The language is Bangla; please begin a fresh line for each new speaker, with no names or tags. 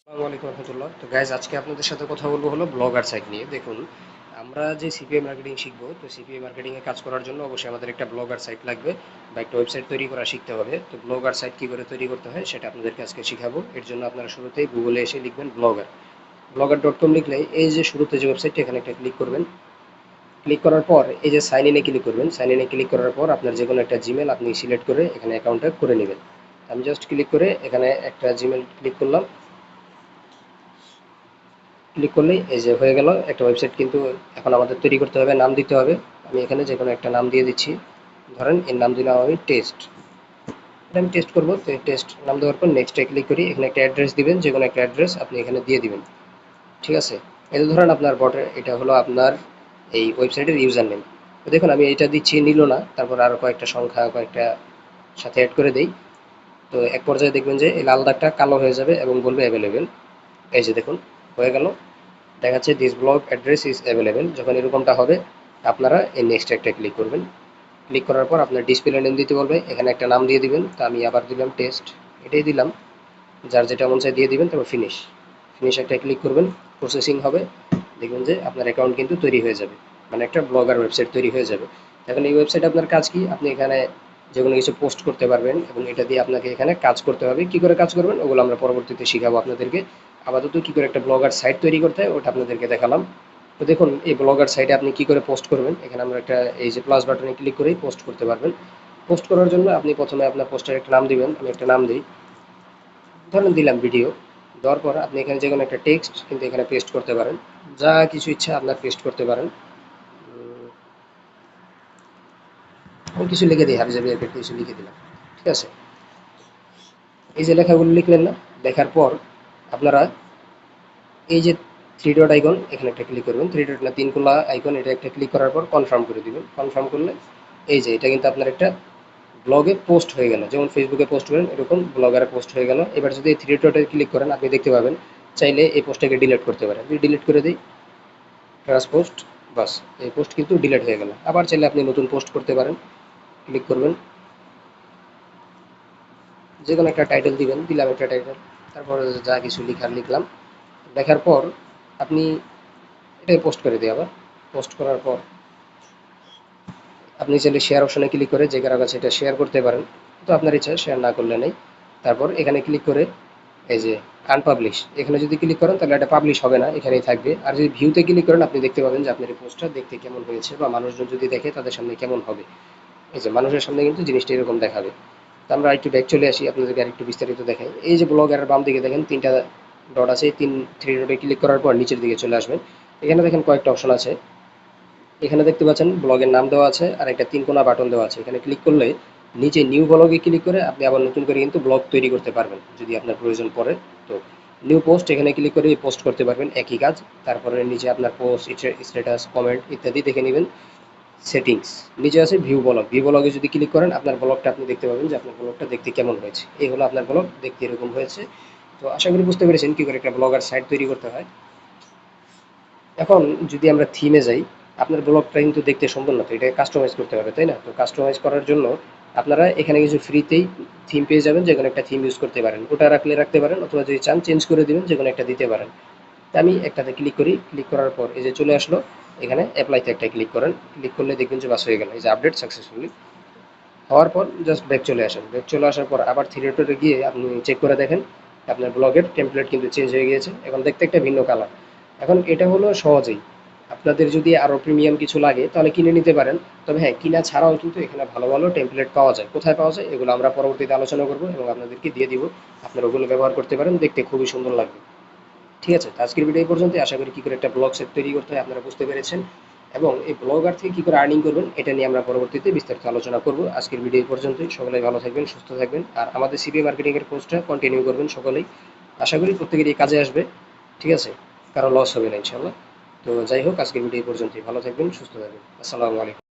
আসসালামু আলাইকুম রহমতুল্লাহ। তো গাইজ আজকে আপনাদের সাথে কথা বলবো হলো ব্লগার সাইট নিয়ে। দেখুন, আমরা যে সিপিএ মার্কেটিং শিখবো, তো সিপিএ মার্কেটিং এ কাজ করার জন্য অবশ্যই আমাদের একটা ব্লগার সাইট লাগবে বা একটা ওয়েবসাইট তৈরি করা শিখতে হবে। তো ব্লগার সাইট কি করে তৈরি করতে হয় সেটা আপনাদেরকে আজকে শিখাবো। এর জন্য আপনারা শুরুতেই গুগলে এসে লিখবেন ব্লগার.com লিখলে এই যে শুরুতে যে ওয়েবসাইটটা এখানে একটা ক্লিক করবেন। ক্লিক করার পর এই যে সাইন ইনে ক্লিক করবেন। সাইন ইনে ক্লিক করার পর আপনার যে কোনো একটা জিমেল আপনি সিলেক্ট করে এখানে অ্যাকাউন্টটা করে নেবেন। আমি জাস্ট ক্লিক করে এখানে একটা জিমেল ক্লিক করলাম। ক্লিক করলেই এই যে হয়ে গেল একটা ওয়েবসাইট। কিন্তু এখন আমাদের তৈরি করতে হবে, নাম দিতে হবে। আমি এখানে যে কোনো একটা নাম দিয়ে দিচ্ছি। ধরেন এর নাম দিলাম আমি টেস্ট। এটা আমি টেস্ট করবো, তো টেস্ট নাম দেওয়ার পর নেক্সটে ক্লিক করি। এখানে একটা অ্যাড্রেস দিবেন, যে কোনো একটা অ্যাড্রেস আপনি এখানে দিয়ে দিবেন। ঠিক আছে, এই যে ধরেন আপনার বটের এটা হলো আপনার এই ওয়েবসাইটের ইউজার নেম। তো দেখুন আমি এটা দিচ্ছি, নিল না। তারপর আরও কয়েকটা সংখ্যা কয়েকটা সাথে অ্যাড করে দেই। তো এক পর্যায়ে দেখবেন যে এই লাল দাগটা কালো হয়ে যাবে এবং বলবে অ্যাভেলেবেল। এই যে দেখুন হয়ে গেল, দেখাচ্ছে this blog address is available. যখন এরকমটা হবে আপনারা এই নেক্সট একটা ক্লিক করবেন। ক্লিক করার পর আপনার ডিসপ্লে নেম দিতে বলবে, এখানে একটা নাম দিয়ে দিবেন। তো আমি আবার দিলাম টেস্ট, এটাই দিলাম। যার যেটা মন চায় দিয়ে দিবেন, তারপর ফিনিশ। ফিনিশ একটা ক্লিক করবেন, প্রসেসিং হবে। দেখবেন যে আপনার অ্যাকাউন্ট কিন্তু তৈরি হয়ে যাবে, মানে একটা ব্লগার ওয়েবসাইট তৈরি হয়ে যাবে। এখন এই ওয়েবসাইট আপনার কাজ কি, আপনি এখানে যে কোনো কিছু পোস্ট করতে পারবেন এবং এটা দিয়ে আপনাকে এখানে কাজ করতে হবে। কি করে কাজ করবেন ওগুলো আমরা পরবর্তীতে শিখাবো আপনাদেরকে। আপাতত কি করে একটা ব্লগার সাইট তৈরি করতে হয় ওটা আপনাদেরকে দেখালাম। তো দেখুন এই ব্লগার সাইটে আপনি কি করে পোস্ট করবেন, এখানে আমরা একটা এই যে প্লাস বাটনে ক্লিক করেই পোস্ট করতে পারবেন। পোস্ট করার জন্য আপনি প্রথমে আপনার পোস্টের একটা নাম দিবেন। আমি একটা নাম দিই, ধরেন দিলাম ভিডিও। দেওয়ার পর আপনি এখানে যে কোনো একটা টেক্সট কিন্তু এখানে পেস্ট করতে পারেন, যা কিছু ইচ্ছা আপনার পেস্ট করতে পারেন। আমি কিছু লিখে দিই, হাবিজাবি একটা কিছু লিখে দিলাম। ঠিক আছে, এই যে লেখাগুলো লিখলেন না, লেখার পর আপনারা এই যে থ্রি ডট আইকন এখানে একটা ক্লিক করবেন। থ্রি ডট না তিন কোলা আইকন, এটা একটা ক্লিক করার পর কনফার্ম করে দিবেন। কনফার্ম করলে এই যে এটা কিন্তু আপনার একটা ব্লগে পোস্ট হয়ে গেল। যেমন ফেসবুকে পোস্ট করেন এরকম ব্লগারে পোস্ট হয়ে গেল। এবার যদি এই থ্রি ডটে ক্লিক করেন আপনি দেখতে পাবেন, চাইলে এই পোস্টটাকে ডিলিট করতে পারেন। যদি ডিলিট করে দিই ট্রান্সপোস্ট, বাস এই পোস্ট কিন্তু ডিলিট হয়ে গেল। আবার চাইলে আপনি নতুন পোস্ট করতে পারেন। ক্লিক করবেন, যে কোনো একটা টাইটেল দিবেন, দিলাম একটা টাইটেল। তারপরে যা কিছু লিখার লিখলাম। লেখার পর আপনি এটাই পোস্ট করে দিই। আবার পোস্ট করার পর আপনি চাইলে শেয়ার অপশনে ক্লিক করে যে কারো কাছে এটা শেয়ার করতে পারেন। তো আপনার ইচ্ছা, শেয়ার না করলে নেই। তারপর এখানে ক্লিক করে এই যে আনপাবলিশ, এখানে যদি ক্লিক করেন তাহলে এটা পাবলিশ হবে না, এখানেই থাকবে। আর যদি ভিউতে ক্লিক করেন আপনি দেখতে পাবেন যে আপনার এই পোস্টটা দেখতে কেমন হয়েছে বা মানুষজন যদি দেখে তাদের সামনে কেমন হবে। এই যে মানুষের সামনে কিন্তু জিনিসটা এরকম দেখাবে। তো আমরা একটু ব্যাক চলে আসি, আপনাদেরকে আর একটু বিস্তারিত দেখাই। এই যে ব্লগের বাম দিকে দেখেন তিনটা ডট আছে, তিন থ্রি ডটে ক্লিক করার পর নিচের দিকে চলে আসবেন। এখানে দেখেন কয়েকটা অপশন আছে। এখানে দেখতে পাচ্ছেন ব্লগের নাম দেওয়া আছে আর একটা তিন কোণা বাটন দেওয়া আছে। এখানে ক্লিক করলে নিচে নিউ ব্লগে ক্লিক করে আপনি আবার নতুন করে কিন্তু ব্লগ তৈরি করতে পারবেন যদি আপনার প্রয়োজন পড়ে। তো নিউ পোস্ট এখানে ক্লিক করে পোস্ট করতে পারবেন একই কাজ। তারপরে নিচে আপনার পোস্ট, স্ট্যাটাস, কমেন্ট ইত্যাদি দেখে নেবেন। সেটিংস নিচে আছে ভিউ ব্লগ। ভিউ ব্লগে যদি ক্লিক করেন আপনার ব্লগটা আপনি দেখতে পাবেন যে আপনার ব্লগটা দেখতে কেমন হয়েছে। এই হলো আপনার ব্লগ, দেখতে এরকম হয়েছে। তো আশা করি বুঝতে পেরেছেন কি করে একটা ব্লগার সাইট তৈরি করতে হয়। এখন যদি আমরা থিমে যাই, আপনার ব্লগটা কিন্তু দেখতে সুন্দর না, তো এটাকে কাস্টমাইজ করতে হবে, তাই না? তো কাস্টমাইজ করার জন্য আপনারা এখানে কিছু ফ্রিতেই থিম পেয়ে যাবেন, যে কোনো একটা থিম ইউজ করতে পারেন। ওটা রাখলে রাখতে পারেন, অথবা যদি চান চেঞ্জ করে দিবেন, যে কোনো একটা দিতে পারেন। তো আমি একটাতে ক্লিক করি। ক্লিক করার পর এই যে চলে আসলো, এখানে অ্যাপ্লাইতে একটা ক্লিক করেন। ক্লিক করলে দেখবেন যে বাস হয়ে গেল, এই যে আপডেট সাকসেসফুলি। হওয়ার পর জাস্ট ব্যাক চলে আসেন। ব্যাক চলে আসার পর আবার থ্রি ডটে গিয়ে আপনি চেক করে দেখেন আপনার ব্লগের টেমপ্লেট কিন্তু চেঞ্জ হয়ে গিয়েছে, এখন দেখতে একটা ভিন্ন কালার। এখন এটা হলো সহজেই। আপনাদের যদি আরও প্রিমিয়াম কিছু লাগে তাহলে কিনে নিতে পারেন। তবে হ্যাঁ, কিনা ছাড়াও কিন্তু এখানে ভালো ভালো টেমপ্লেট পাওয়া যায়। কোথায় পাওয়া যায় এগুলো আমরা পরবর্তীতে আলোচনা করবো এবং আপনাদেরকে দিয়ে দিব। আপনারা ওগুলো ব্যবহার করতে পারেন, দেখতে খুবই সুন্দর লাগবে। ঠিক আছে, তো আজকের ভিডিও এই পর্যন্তই। আশা করি কী করে একটা ব্লগ সেট তৈরি করতে হয় আপনারা বুঝতে পেরেছেন, এবং এই ব্লগার থেকে কী করে আর্নিং করবেন এটা নিয়ে আমরা পরবর্তীতে বিস্তারিত আলোচনা করব। আজকের ভিডিও এই পর্যন্তই। সকলেই ভালো থাকবেন, সুস্থ থাকবেন, আর আমাদের সিপি মার্কেটিংয়ের কোর্সটা কন্টিনিউ করবেন সকলেই। আশা করি প্রত্যেকেরই কাজে আসবে। ঠিক আছে, কারো লস হবে না ইনশাল্লাহ। তো যাই হোক, আজকের ভিডিও এই পর্যন্তই। ভালো থাকবেন, সুস্থ থাকবেন। আসসালামু আলাইকুম।